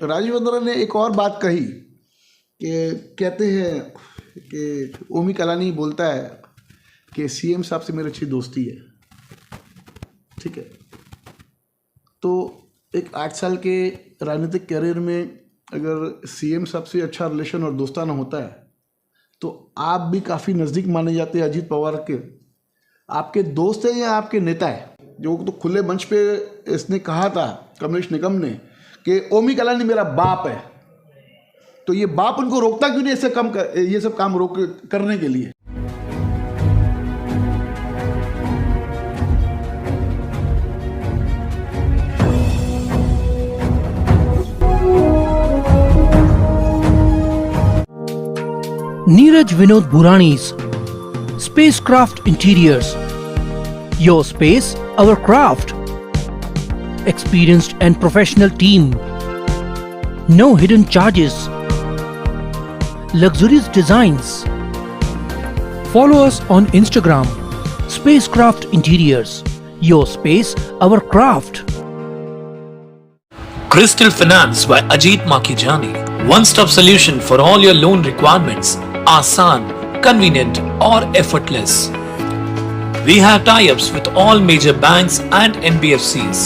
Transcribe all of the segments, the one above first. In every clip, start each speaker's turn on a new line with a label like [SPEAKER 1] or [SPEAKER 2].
[SPEAKER 1] राजीव बिंद्रा ने एक और बात कही कि कहते हैं कि ओमी कलानी बोलता है कि सीएम साहब से मेरी अच्छी दोस्ती है। ठीक है, तो एक 8 साल के राजनीतिक कैरियर में अगर सीएम साहब से अच्छा रिलेशन और दोस्ताना होता है तो आप भी काफ़ी नज़दीक माने जाते हैं अजीत पवार के। आपके दोस्त हैं या आपके नेता है? जो तो खुले मंच पे इसने कहा था कमलेश निकम ने कि ओमी कलानी मेरा बाप है, तो ये बाप उनको रोकता क्यों नहीं ये सब काम रोक करने के लिए?
[SPEAKER 2] Neeraj Vinod Burani's Spacecraft Interiors. Your space, our craft. Experienced and professional team. No hidden charges. Luxurious designs. Follow us on Instagram. Spacecraft Interiors. Your space, our craft.
[SPEAKER 3] Crystal Finance by Ajit Makijani. One-stop solution for all your loan requirements. Asan, convenient or effortless. We have tie-ups with all major banks and NBFCs.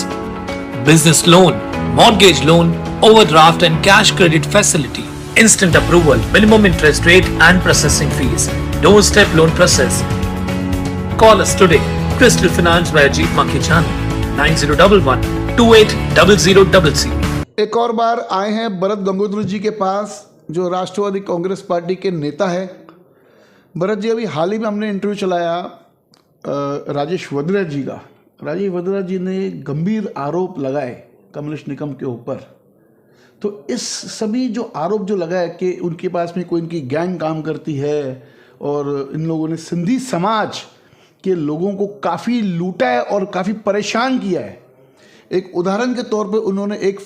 [SPEAKER 3] Business loan, mortgage loan, overdraft and cash credit facility. Instant approval, minimum interest rate and processing fees. Doorstep loan process. Call us today. Crystal Finance by Ajit Makijani. 9011-280000.
[SPEAKER 1] एक और बार आए हैं भरत गंगोत्री जी के पास, जो राष्ट्रवादी Congress party के नेता है। भरत जी, अभी हाल ही में हमने इंटरव्यू चलाया राजेश वद्रा जी का। राजेश वद्रा जी ने गंभीर आरोप लगाए कमलेश निकम के ऊपर। तो इस सभी जो आरोप जो लगाए कि उनके पास में कोई इनकी गैंग काम करती है और इन लोगों ने सिंधी समाज के लोगों को काफ़ी लूटा है और काफ़ी परेशान किया है। एक उदाहरण के तौर पे उन्होंने एक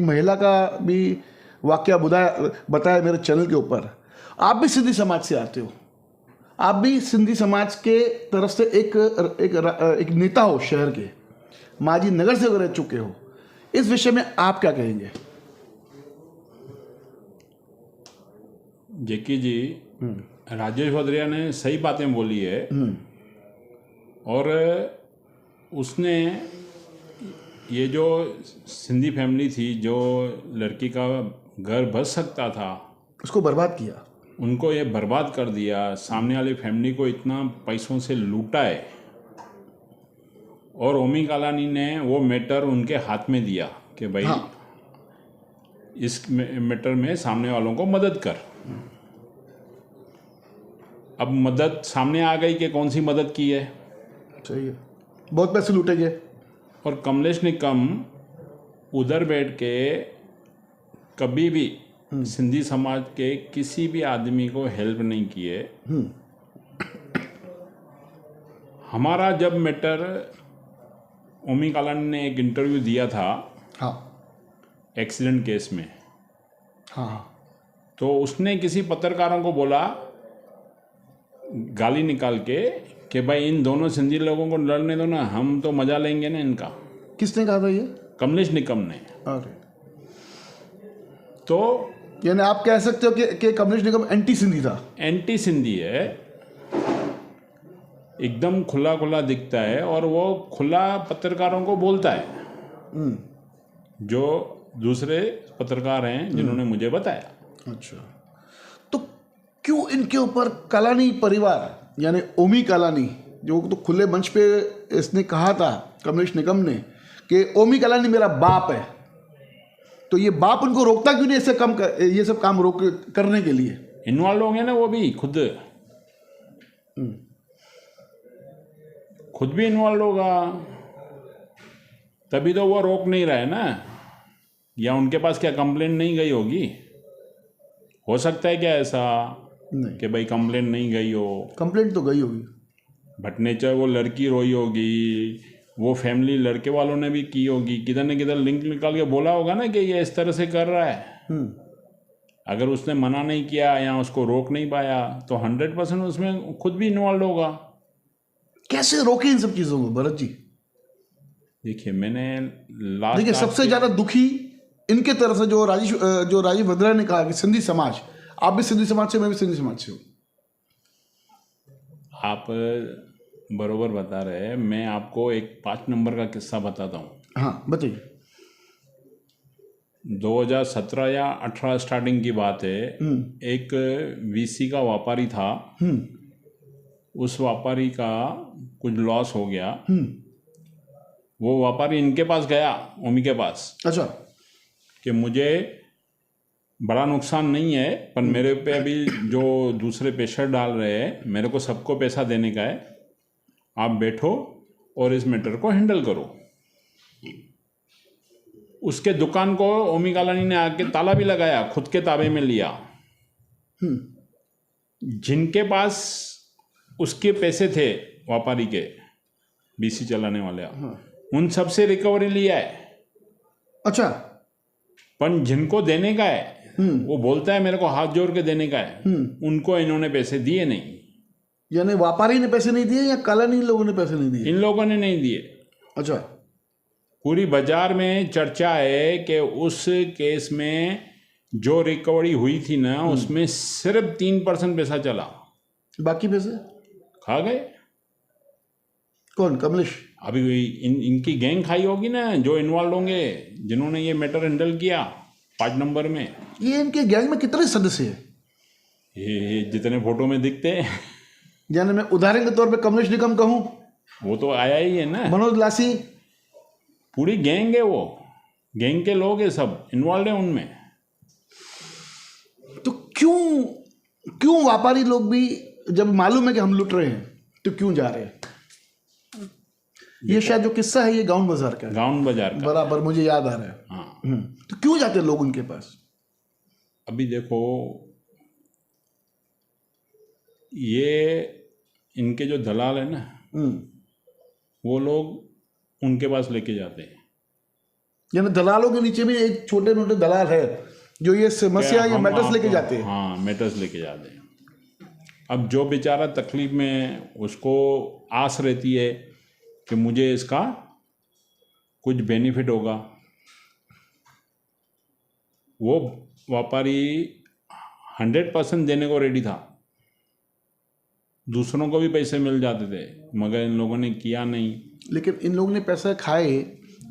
[SPEAKER 1] महिला का भी वाकया बताया मेरे चैनल के ऊपर। आप भी सिंधी समाज से आते हो, आप भी सिंधी समाज के तरफ से एक नेता हो, शहर के माजी नगर से रह चुके हो। इस विषय में आप क्या कहेंगे?
[SPEAKER 4] जेकी जी, राजेश वद्रा ने सही बातें बोली है और उसने ये जो सिंधी फैमिली थी, जो लड़की का घर बच सकता था,
[SPEAKER 1] उसको बर्बाद किया।
[SPEAKER 4] उनको ये बर्बाद कर दिया। सामने वाली फैमिली को इतना पैसों से लूटा है और ओमी कलानी ने वो मैटर उनके हाथ में दिया कि भाई इस मैटर में सामने वालों को मदद कर। अब मदद सामने आ गई कि कौन सी मदद की है।
[SPEAKER 1] सही है, बहुत पैसे लूटे गए।
[SPEAKER 4] और कमलेश निकम उधर बैठ के कभी भी सिंधी समाज के किसी भी आदमी को हेल्प नहीं किए। हमारा जब मैटर ओमी कलानी ने एक इंटरव्यू दिया था एक्सीडेंट केस में, तो उसने किसी पत्रकारों को बोला, गाली निकाल के, कि भाई इन दोनों सिंधी लोगों को लड़ने दो ना, हम तो मजा लेंगे ना इनका।
[SPEAKER 1] किसने कहा था ये?
[SPEAKER 4] कमलेश निकम ने।
[SPEAKER 1] अरे,
[SPEAKER 4] तो
[SPEAKER 1] यानी आप कह सकते हो कि कमलेश निकम एंटी सिंधी था?
[SPEAKER 4] एंटी सिंधी है, एकदम खुला खुला दिखता है और वो खुला पत्रकारों को बोलता है, जो दूसरे पत्रकार हैं जिन्होंने मुझे बताया।
[SPEAKER 1] अच्छा, तो क्यों इनके ऊपर कलानी परिवार यानी ओमी कलानी, जो तो खुले मंच पे इसने कहा था कमलेश निकम ने कि ओमी कलानी मेरा बाप है, तो ये बाप उनको रोकता क्यों नहीं ये सब काम रोक करने के लिए?
[SPEAKER 4] इन्वॉल्व होंगे ना वो भी, खुद भी इन्वॉल्व होगा, तभी तो वो रोक नहीं रहा है ना। या उनके पास क्या कंप्लेंट नहीं गई होगी? हो सकता है क्या ऐसा
[SPEAKER 1] नहीं
[SPEAKER 4] कि भाई कंप्लेंट नहीं गई हो?
[SPEAKER 1] कंप्लेंट तो गई होगी।
[SPEAKER 4] बट नेचर वो लड़की रोई होगी, वो फैमिली लड़के वालों ने भी की होगी, किधर न किधर लिंक निकाल के बोला होगा ना कि ये इस तरह से कर रहा है। अगर उसने मना नहीं किया या उसको रोक नहीं पाया तो 100% उसमें खुद भी इन्वॉल्व होगा।
[SPEAKER 1] कैसे रोके इन सब चीज़ों को भरत जी?
[SPEAKER 4] देखिए, मैंने
[SPEAKER 1] देखिए, सबसे ज़्यादा दुखी इनके तरफ से जो राजीव वद्रा ने कहा कि सिंधी समाज, आप भी सिंधी समाज से, मैं भी सिंधी समाज से हूँ।
[SPEAKER 4] आप बरोबर बता रहे हैं। मैं आपको एक 5 नंबर का किस्सा बताता हूँ।
[SPEAKER 1] हाँ बताइए।
[SPEAKER 4] 2017 या 18 स्टार्टिंग की बात है। एक वीसी का व्यापारी था। उस व्यापारी का कुछ लॉस हो गया। वो व्यापारी इनके पास गया, ओमी के पास,
[SPEAKER 1] अच्छा,
[SPEAKER 4] कि मुझे बड़ा नुकसान नहीं है, पर मेरे पे अभी जो दूसरे प्रेशर डाल रहे हैं, मेरे को सबको पैसा देने का है, आप बैठो और इस मैटर को हैंडल करो। उसके दुकान को ओमी कालानी ने आके ताला भी लगाया, खुद के ताबे में लिया। जिनके पास उसके पैसे थे व्यापारी के, बीसी चलाने वाले, उन सबसे रिकवरी लिया है।
[SPEAKER 1] अच्छा,
[SPEAKER 4] पर जिनको देने का है, वो बोलता है मेरे को हाथ जोड़ के देने का है, उनको इन्होंने पैसे दिए नहीं।
[SPEAKER 1] यानी व्यापारी ने पैसे नहीं दिए या कालानी लोगों ने पैसे नहीं दिए?
[SPEAKER 4] इन लोगों ने नहीं दिए।
[SPEAKER 1] अच्छा,
[SPEAKER 4] पूरी बाजार में चर्चा है कि उस केस में जो रिकवरी हुई थी ना, उसमें सिर्फ 3% पैसा चला,
[SPEAKER 1] बाकी पैसे
[SPEAKER 4] खा गए।
[SPEAKER 1] कौन? कमलेश?
[SPEAKER 4] अभी इनकी गैंग खाई होगी ना, जो इन्वॉल्व होंगे, जिन्होंने ये मैटर हैंडल किया 5 नंबर में।
[SPEAKER 1] ये इनके गैंग में कितने सदस्य हैं?
[SPEAKER 4] ये जितने फोटो में दिखते हैं।
[SPEAKER 1] यानी मैं उदाहरण के तौर पे कमलेश निकम कहूँ,
[SPEAKER 4] वो तो आया ही है ना।
[SPEAKER 1] मनोज लासी,
[SPEAKER 4] पूरी गैंग है, वो गैंग के लोग हैं, सब इन्वॉल्व है उनमें।
[SPEAKER 1] तो क्यों व्यापारी लोग भी, जब मालूम है कि हम लुट रहे हैं, तो क्यों जा रहे हैं? ये शायद जो किस्सा है ये गाउन बाजार का है।
[SPEAKER 4] गाउन बाजार का
[SPEAKER 1] बराबर मुझे याद आ रहा है।
[SPEAKER 4] हाँ।
[SPEAKER 1] तो क्यों जाते हैं लोग उनके पास?
[SPEAKER 4] अभी देखो, ये इनके जो दलाल है ना, वो लोग उनके पास लेके जाते हैं।
[SPEAKER 1] यानी दलालों के नीचे भी एक छोटे मोटे दलाल है जो ये समस्या या मैटर्स लेके जाते हैं।
[SPEAKER 4] हाँ, मैटर्स लेके जाते हैं। अब जो बेचारा तकलीफ में, उसको आस रहती है कि मुझे इसका कुछ बेनिफिट होगा, वो व्यापारी 100% देने को रेडी था। दूसरों को भी पैसे मिल जाते थे, मगर इन लोगों ने किया नहीं।
[SPEAKER 1] लेकिन इन लोगों ने पैसा खाए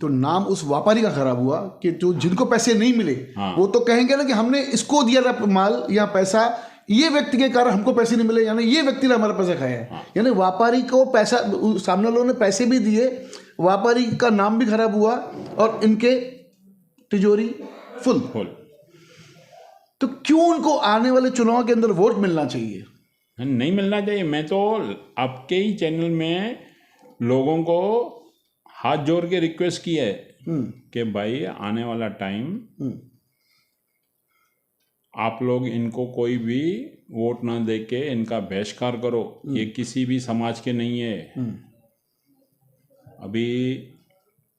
[SPEAKER 1] तो नाम उस व्यापारी का खराब हुआ कि जो जिनको पैसे नहीं मिले,
[SPEAKER 4] हाँ। वो
[SPEAKER 1] तो कहेंगे ना कि हमने इसको दिया था माल या पैसा, ये व्यक्ति के कारण हमको पैसे नहीं मिले, यानी ये व्यक्ति ने हमारा पैसा खाया है।
[SPEAKER 4] हाँ।
[SPEAKER 1] यानी व्यापारी को पैसा, सामने लोगों ने पैसे भी दिए, व्यापारी का नाम भी खराब हुआ और इनके तिजोरी फुल। तो क्यों उनको आने वाले चुनाव के अंदर वोट मिलना चाहिए?
[SPEAKER 4] नहीं मिलना चाहिए। मैं तो आपके ही चैनल में लोगों को हाथ जोड़ के रिक्वेस्ट की है कि भाई आने वाला टाइम आप लोग इनको कोई भी वोट ना दे के इनका बहिष्कार करो। ये किसी भी समाज के नहीं है। अभी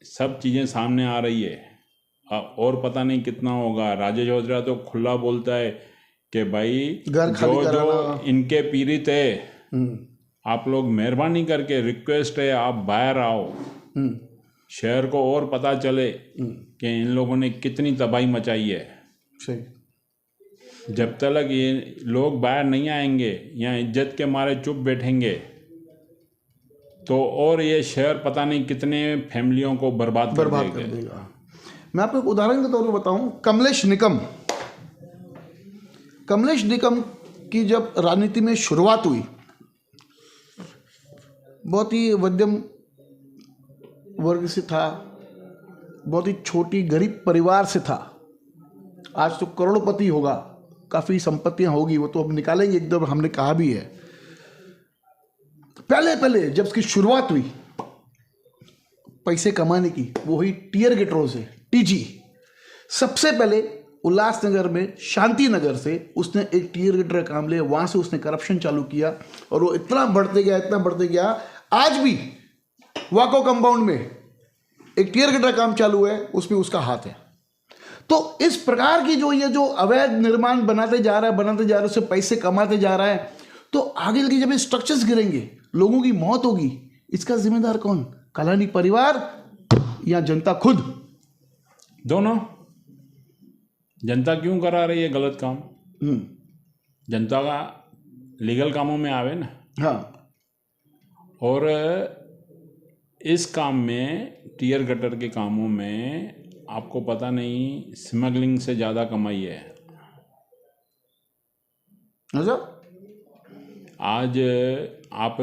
[SPEAKER 4] सब चीज़ें सामने आ रही है और पता नहीं कितना होगा। राजेश वद्रा तो खुला बोलता है कि भाई जो इनके पीड़ित है, आप लोग मेहरबानी करके रिक्वेस्ट है आप बाहर आओ, शहर को और पता चले कि इन लोगों ने कितनी तबाही मचाई है।
[SPEAKER 1] सही।
[SPEAKER 4] जब तक ये लोग बाहर नहीं आएंगे या इज्जत के मारे चुप बैठेंगे तो और ये शहर पता नहीं कितने फैमिलियों को बर्बाद कर देगा।
[SPEAKER 1] मैं आपको एक उदाहरण के तौर पर बताऊं, कमलेश निकम की जब राजनीति में शुरुआत हुई, बहुत ही मध्यम वर्ग से था, बहुत ही छोटी गरीब परिवार से था। आज तो करोड़पति होगा, काफ़ी संपत्तियां होगी, वो तो अब निकालेंगे एकदम, हमने कहा भी है। पहले जब इसकी शुरुआत हुई पैसे कमाने की, वो हुई टीयर गेटरों से, टीजी। सबसे पहले उल्लासनगर में शांति नगर से उसने एक टीयर गेटर का काम लिया, वहाँ से उसने करप्शन चालू किया और वो इतना बढ़ते गया। आज भी वाको कंपाउंड में एक टीयर गेटर का काम चालू है, उसमें उसका हाथ है। तो इस प्रकार की जो अवैध निर्माण बनाते जा रहा है, उससे पैसे कमाते जा रहा है, तो आगे के जब स्ट्रक्चर्स गिरेंगे, लोगों की मौत होगी, इसका जिम्मेदार कौन? कालानी परिवार या जनता खुद?
[SPEAKER 4] दोनों। जनता क्यों करा रही है गलत काम? जनता का लीगल कामों में आवे ना।
[SPEAKER 1] हाँ,
[SPEAKER 4] और इस काम में, टीयर गटर के कामों में, आपको पता नहीं स्मगलिंग से ज़्यादा कमाई है।
[SPEAKER 1] अच्छा, आज
[SPEAKER 4] आप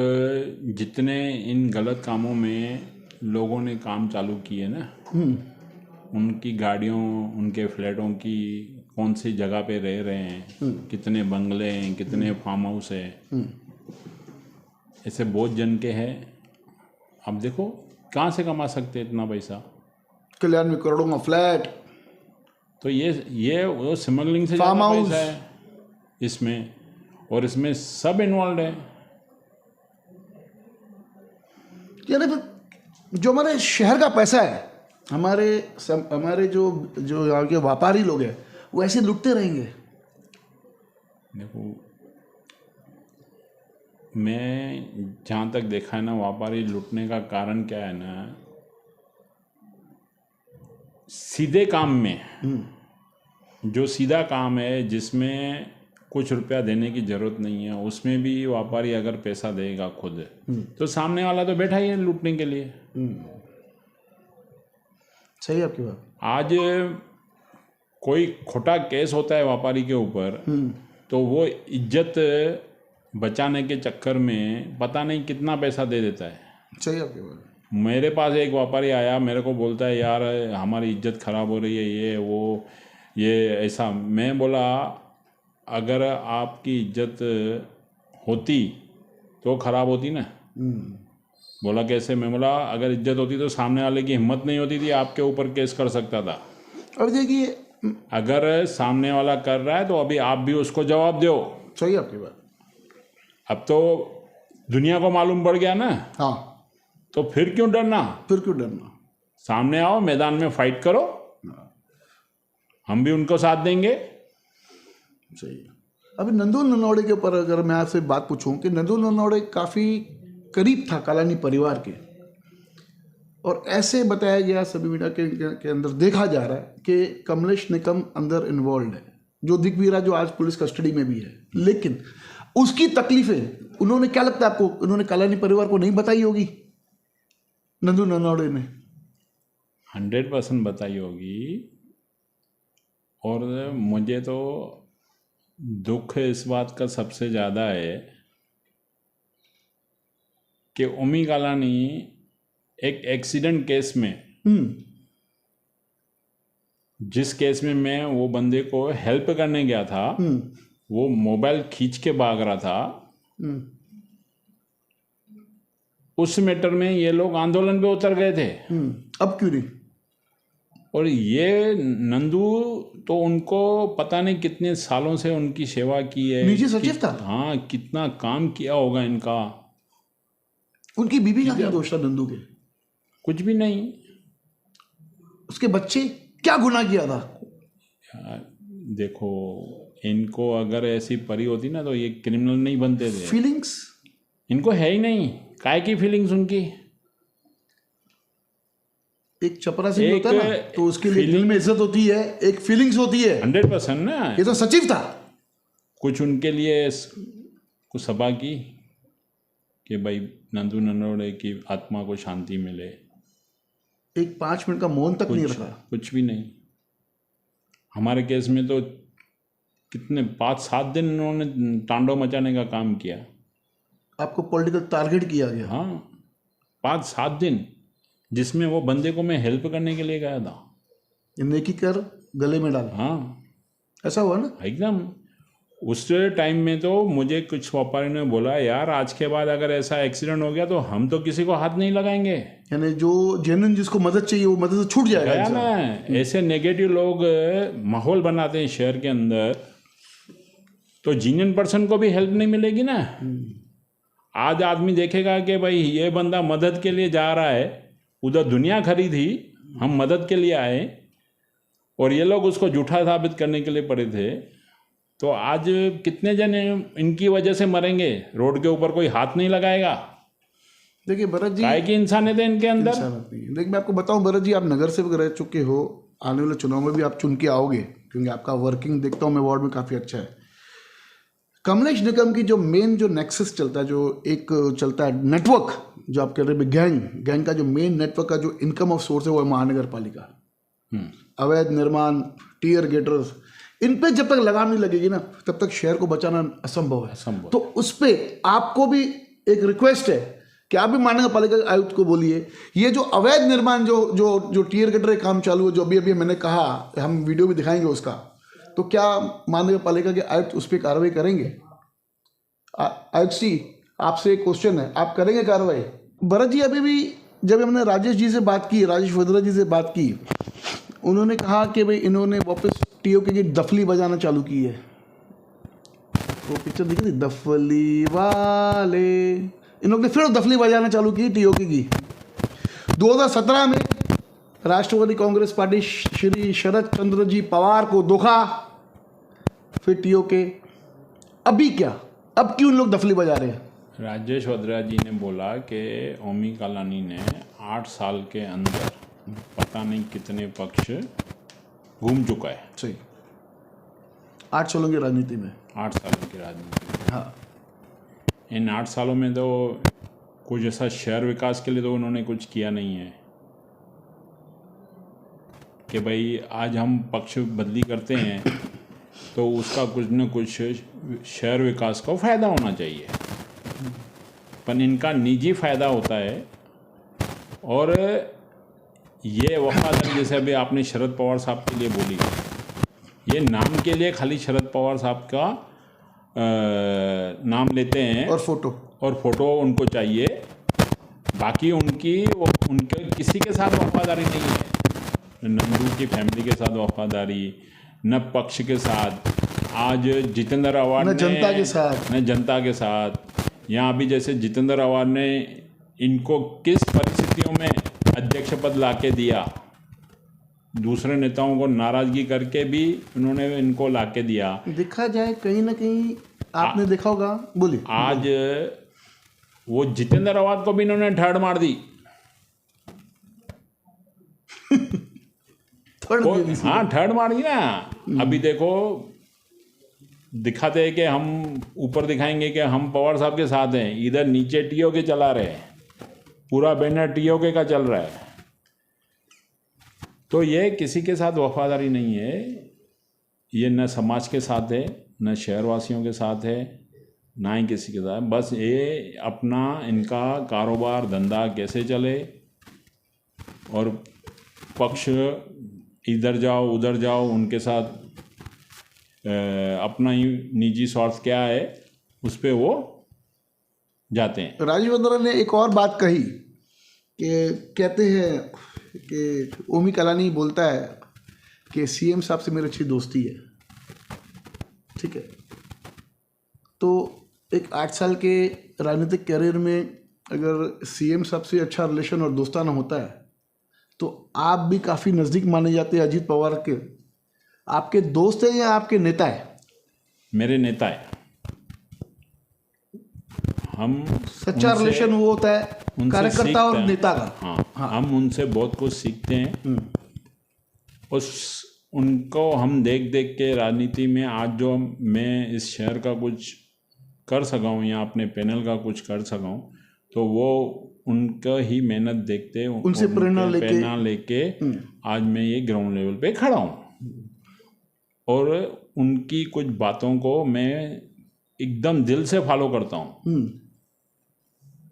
[SPEAKER 4] जितने इन गलत कामों में लोगों ने काम चालू किए ना, उनकी गाड़ियों, उनके फ्लैटों की, कौन सी जगह पे रह रहे हैं, कितने बंगले हैं, कितने फार्म हाउस है, ऐसे बहुत जन के हैं। अब देखो कहाँ से कमा सकते इतना पैसा?
[SPEAKER 1] कल्याण में करोड़ों का फ्लैट,
[SPEAKER 4] तो ये वो स्मगलिंग से
[SPEAKER 1] फार्म
[SPEAKER 4] ज़्यादा
[SPEAKER 1] हाउस
[SPEAKER 4] पैसा है इसमें, और इसमें सब इन्वॉल्व है।
[SPEAKER 1] यानी फिर जो हमारे शहर का पैसा है, हमारे जो यहाँ के व्यापारी लोग हैं, वो ऐसे लुटते रहेंगे।
[SPEAKER 4] देखो, मैं जहाँ तक देखा है ना, व्यापारी लूटने का कारण क्या है ना, सीधे काम में, जो सीधा काम है जिसमें कुछ रुपया देने की जरूरत नहीं है, उसमें भी व्यापारी अगर पैसा देगा खुद, तो सामने वाला तो बैठा ही है लूटने के लिए।
[SPEAKER 1] सही है आपकी बात।
[SPEAKER 4] आज कोई खोटा केस होता है व्यापारी के ऊपर, तो वो इज्जत बचाने के चक्कर में पता नहीं कितना पैसा दे देता है।
[SPEAKER 1] सही है आपकी बात।
[SPEAKER 4] मेरे पास एक व्यापारी आया, मेरे को बोलता है यार हमारी इज्जत खराब हो रही है, ये वो ये ऐसा। मैं बोला अगर आपकी इज्जत होती तो खराब होती ना। बोला कैसे? मैं बोला अगर इज्जत होती तो सामने वाले की हिम्मत नहीं होती थी आपके ऊपर केस कर सकता था।
[SPEAKER 1] और देखिए,
[SPEAKER 4] अगर सामने वाला कर रहा है तो अभी आप भी उसको जवाब दो।
[SPEAKER 1] सही है आपकी बात।
[SPEAKER 4] अब तो दुनिया को मालूम पड़ गया ना,
[SPEAKER 1] हाँ,
[SPEAKER 4] तो फिर क्यों डरना?
[SPEAKER 1] फिर क्यों डरना?
[SPEAKER 4] सामने आओ, मैदान में फाइट करो, हम भी उनको साथ देंगे।
[SPEAKER 1] सही है। अभी नंदू ननौड़े के ऊपर अगर मैं आपसे बात पूछूं कि नंदू ननौड़े काफ़ी करीब था कालानी परिवार के, और ऐसे बताया गया सभी मीडिया के अंदर देखा जा रहा है कि कमलेश निकम अंदर इन्वॉल्व है, जो दिग्वीरा जो आज पुलिस कस्टडी में भी है, लेकिन उसकी तकलीफें उन्होंने, क्या लगता है आपको, उन्होंने कालानी परिवार को नहीं बताई होगी? नंदू ननौड़े ने
[SPEAKER 4] 100% बताई होगी। और मुझे तो दुख इस बात का सबसे ज़्यादा है कि ओमी कालानी एक एक्सीडेंट केस में, जिस केस में मैं वो बंदे को हेल्प करने गया था, वो मोबाइल खींच के भाग रहा था, उस मैटर में ये लोग आंदोलन पे उतर गए थे।
[SPEAKER 1] अब क्यों नहीं?
[SPEAKER 4] और ये नंदू तो उनको पता नहीं कितने सालों से उनकी सेवा की है।
[SPEAKER 1] निजी सचिव था।
[SPEAKER 4] हाँ, कितना काम किया होगा इनका।
[SPEAKER 1] उनकी बीबी का क्या दोष था नंदू के?
[SPEAKER 4] कुछ भी नहीं।
[SPEAKER 1] उसके बच्चे क्या गुनाह किया था?
[SPEAKER 4] यार देखो, इनको अगर ऐसी परी होती ना तो ये क्रिमिनल नहीं बनते थे।
[SPEAKER 1] फीलिंग्स
[SPEAKER 4] इनको है ही नहीं, काय की फीलिंग्स उनकी।
[SPEAKER 1] एक चपरासी होता है ना, तो उसके लिए दिल में इज्जत होती है, एक फीलिंग्स होती है।
[SPEAKER 4] 100% ना।
[SPEAKER 1] ये तो सचिव था।
[SPEAKER 4] कुछ उनके लिए कुछ सभा की कि भाई नंदू ननौड़े की आत्मा को शांति मिले।
[SPEAKER 1] एक 5 मिनट का मौन तक नहीं रखा।
[SPEAKER 4] कुछ भी नहीं। हमारे केस में तो कितने 5-7 दिन उन्होंने तांडव मचाने का काम किया।
[SPEAKER 1] आपको पॉलिटिकल टारगेट किया गया।
[SPEAKER 4] हाँ, 5-7 दिन, जिसमें वो बंदे को मैं हेल्प करने के लिए गया था।
[SPEAKER 1] नेकी कर गले में डाल।
[SPEAKER 4] हाँ,
[SPEAKER 1] ऐसा हुआ ना
[SPEAKER 4] एकदम। उस टाइम में तो मुझे कुछ व्यापारी ने बोला यार आज के बाद अगर ऐसा एक्सीडेंट हो गया तो हम तो किसी को हाथ नहीं लगाएंगे।
[SPEAKER 1] यानी जो जेन्युइन जिसको मदद चाहिए वो मदद से छूट जाएगा
[SPEAKER 4] गया ना। ऐसे नेगेटिव लोग माहौल बनाते हैं शहर के अंदर, तो जीनियन पर्सन को भी हेल्प नहीं मिलेगी ना। आज आदमी देखेगा कि भाई ये बंदा मदद के लिए जा रहा है, उधर दुनिया खरी थी, हम मदद के लिए आए, और ये लोग उसको झूठा साबित करने के लिए पड़े थे। तो आज कितने जने इनकी वजह से मरेंगे। रोड के ऊपर कोई हाथ नहीं लगाएगा।
[SPEAKER 1] देखिए भरत जी,
[SPEAKER 4] काय की इंसानियत है इनके अंदर।
[SPEAKER 1] देखिए मैं आपको बताऊं भरत जी, आप नगर सेवक रह चुके हो, आने वाले चुनाव में भी आप चुन के आओगे। क्योंकि आपका वर्किंग देखता हूँ मैं वार्ड में काफ़ी अच्छा है। कमलेश निकम की जो मेन जो नेक्सस चलता है, जो एक चलता है नेटवर्क, जो आप कह रहे हैं गैंग का जो मेन नेटवर्क का जो इनकम ऑफ सोर्स है वो है महानगर पालिका। अवैध निर्माण, टीयर गेटर्स, इन पे जब तक लगाम नहीं लगेगी ना तब तक शहर को बचाना असंभव है। तो उस पे आपको भी एक रिक्वेस्ट है कि आप भी महानगर पालिका आयुक्त को बोलिए, ये जो अवैध निर्माण जो टीयर गेटर काम चालू है, जो अभी अभी मैंने कहा, हम वीडियो भी दिखाएंगे उसका, तो क्या महानगर पालिका के आयुक्त उस पर कार्रवाई करेंगे? आयुक्त जी, आपसे एक क्वेश्चन है, आप करेंगे कार्रवाई? भरत जी, अभी भी जब हमने राजेश जी से बात की, राजेश वद्रा जी से बात की, उन्होंने कहा कि भाई इन्होंने वापस टीओके की दफली बजाना चालू की है। वो पिक्चर दिखी थी, दफली वाले, इन लोग ने फिर दफली बजाना चालू की टीओके की। 2017 में राष्ट्रवादी कांग्रेस पार्टी श्री शरद चंद्र जी पवार को धोखा, फिर टीओके, अभी क्या, अब क्यों लोग दफली बजा रहे हैं?
[SPEAKER 4] राजेश वद्रा जी ने बोला कि ओमी कालानी ने 8 साल के अंदर पता नहीं कितने पक्ष घूम चुका है।
[SPEAKER 1] सही, 8 सालों की राजनीति में।
[SPEAKER 4] 8 सालों की राजनीति में।
[SPEAKER 1] हाँ,
[SPEAKER 4] इन 8 सालों में तो कुछ ऐसा शहर विकास के लिए तो उन्होंने कुछ किया नहीं है कि भाई आज हम पक्ष बदली करते हैं तो उसका कुछ न कुछ शहर विकास का फ़ायदा होना चाहिए, पर इनका निजी फ़ायदा होता है। और ये वफादारी, जैसे अभी आपने शरद पवार साहब के लिए बोली, ये नाम के लिए खाली शरद पवार साहब का नाम लेते हैं
[SPEAKER 1] और फोटो
[SPEAKER 4] उनको चाहिए, बाकी उनके किसी के साथ वफादारी नहीं है। न नंदू की फैमिली के साथ वफादारी, न पक्ष के साथ। आज जितेंद्र अवार्ड
[SPEAKER 1] न जनता के साथ। यहाँ अभी जैसे जितेंद्र अवार्ड ने इनको किस परिस्थितियों में अध्यक्ष पद ला के दिया, दूसरे नेताओं को नाराजगी करके भी उन्होंने इनको ला के दिया। देखा जाए कहीं ना कहीं आपने देखा होगा, बोलिए।
[SPEAKER 4] आज वो जितेंद्र अवार्ड को भी इन्होंने थर्ड मार दी। थर्ड मार दी ना। अभी देखो, दिखाते हैं कि हम ऊपर दिखाएंगे कि हम पवार साहब के साथ हैं, इधर नीचे टीओके चला रहे हैं, पूरा बैनर टीओके का चल रहा है। तो ये किसी के साथ वफादारी नहीं है, ये न समाज के साथ है, न शहरवासियों के साथ है, ना ही किसी के साथ। बस ये अपना इनका कारोबार धंधा कैसे चले, और पक्ष इधर जाओ उधर जाओ, उनके साथ अपना ही निजी स्वार्थ क्या है उस पे वो जाते हैं।
[SPEAKER 1] राजीव वद्रा ने एक और बात कही कि कहते हैं कि ओमी कलानी बोलता है कि सीएम साहब से मेरी अच्छी दोस्ती है। ठीक है, तो एक 8 साल के राजनीतिक कैरियर में अगर सीएम साहब से अच्छा रिलेशन और दोस्ताना होता है तो आप भी काफ़ी नज़दीक माने जाते हैं अजीत पवार के। आपके दोस्त हैं या आपके नेता है?
[SPEAKER 4] मेरे नेता है। हम
[SPEAKER 1] सच्चा रिलेशन वो होता है कार्यकर्ता और नेता का।
[SPEAKER 4] हाँ, हम उनसे बहुत कुछ सीखते हैं। उनको हम देख देख के राजनीति में आज जो मैं इस शहर का कुछ कर सका हूँ या अपने पैनल का कुछ कर सका हूँ, तो वो उनका ही मेहनत देखते,
[SPEAKER 1] उनसे प्रेरणा
[SPEAKER 4] लेके आज मैं ये ग्राउंड लेवल पे खड़ा हूँ। और उनकी कुछ बातों को मैं एकदम दिल से फॉलो करता हूँ।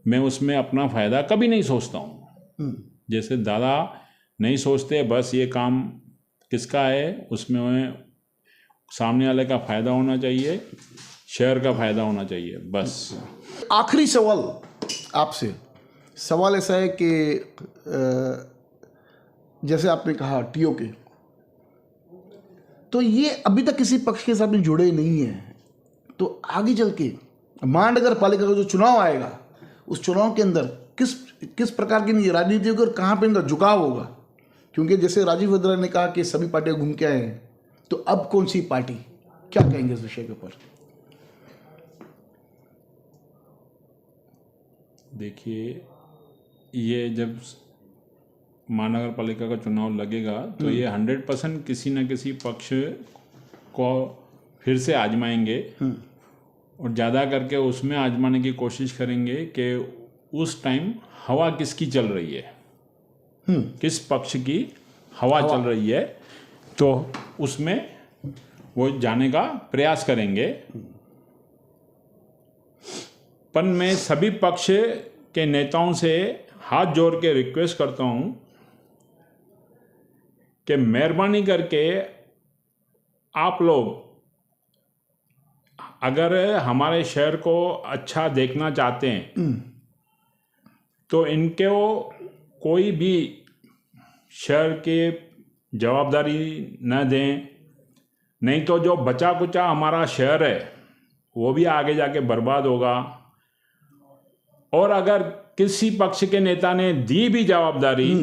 [SPEAKER 4] मैं उसमें अपना फ़ायदा कभी नहीं सोचता हूँ। जैसे दादा नहीं सोचते बस ये काम किसका है, उसमें सामने वाले का फ़ायदा होना चाहिए, शहर का फ़ायदा होना चाहिए, बस।
[SPEAKER 1] आखिरी सवाल आपसे, सवाल ऐसा है कि जैसे आपने कहा टीओके, तो ये अभी तक किसी पक्ष के साथ में जुड़े नहीं हैं, तो आगे चल के महानगर पालिका का जो चुनाव आएगा उस चुनाव के अंदर किस प्रकार की राजनीति होगी और कहाँ पे इनका झुकाव होगा? क्योंकि जैसे राजीव वद्रा ने कहा कि सभी पार्टियां घूम के आए हैं, तो अब कौन सी पार्टी, क्या कहेंगे इस विषय के ऊपर?
[SPEAKER 4] देखिए, ये जब महानगर पालिका का चुनाव लगेगा तो ये 100% किसी न किसी पक्ष को फिर से आजमाएंगे और ज़्यादा करके उसमें आजमाने की कोशिश करेंगे कि उस टाइम हवा किसकी चल रही है, किस पक्ष की हवा चल रही है, तो उसमें वो जाने का प्रयास करेंगे। पर मैं सभी पक्ष के नेताओं से हाथ जोड़ के रिक्वेस्ट करता हूं कि मेहरबानी करके आप लोग अगर हमारे शहर को अच्छा देखना चाहते हैं तो इनको कोई भी शहर की जवाबदारी न दें, नहीं तो जो बचा कुचा हमारा शहर है वो भी आगे जाके बर्बाद होगा। और अगर किसी पक्ष के नेता ने दी भी जवाबदारी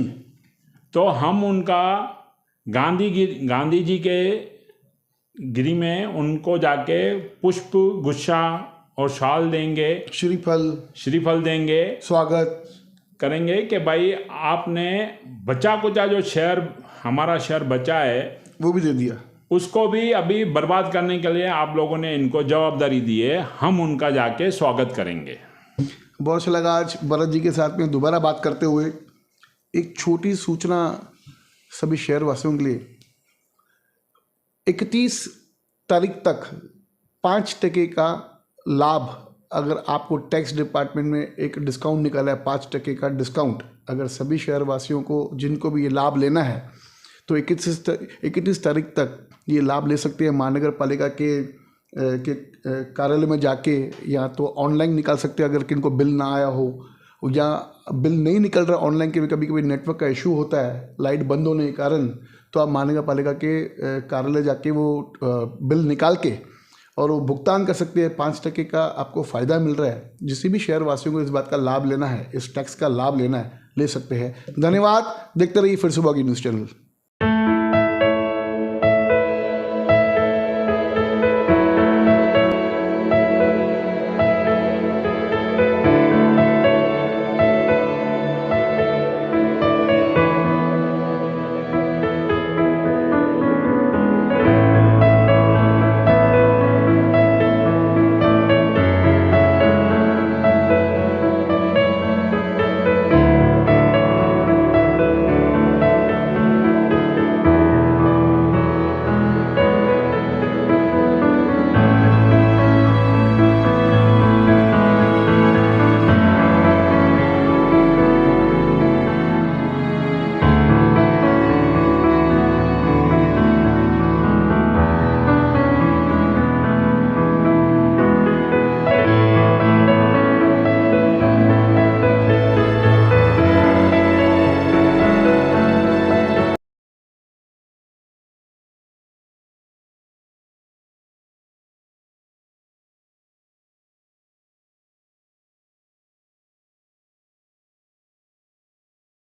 [SPEAKER 4] तो हम उनका गांधी जी के गिरी में उनको जाके पुष्प गुच्छा और शाल देंगे, श्रीफल देंगे,
[SPEAKER 1] स्वागत
[SPEAKER 4] करेंगे कि भाई आपने बचा कुचा जो शहर हमारा शहर बचा है
[SPEAKER 1] वो भी दे दिया,
[SPEAKER 4] उसको भी अभी बर्बाद करने के लिए आप लोगों ने इनको जवाबदारी दी है, हम उनका जाके स्वागत करेंगे।
[SPEAKER 1] बहुत अच्छा लगा आज भरत जी के साथ में दोबारा बात करते हुए। एक छोटी सूचना सभी शहरवासियों के लिए, 31 तारीख तक 5% का लाभ, अगर आपको टैक्स डिपार्टमेंट में एक डिस्काउंट निकाला है 5% का डिस्काउंट, अगर सभी शहरवासियों को जिनको भी ये लाभ लेना है तो 31 तारीख तक ये लाभ ले सकते हैं। महानगर पालिका के कार्यालय में जाके, या तो ऑनलाइन निकाल सकते हैं अगर किनको बिल ना आया हो, या बिल नहीं निकल रहा ऑनलाइन के, कभी कभी नेटवर्क का इशू होता है लाइट बंद होने के कारण, तो आप महानगर पालिका के कार्यालय जाके वो बिल निकाल के और वो भुगतान कर सकते हैं। 5% का आपको फ़ायदा मिल रहा है। जिस भी शहरवासियों को इस बात का लाभ लेना है, इस टैक्स का लाभ लेना है, ले सकते हैं। धन्यवाद। देखते रहिए फिर सुबह की न्यूज़ चैनल।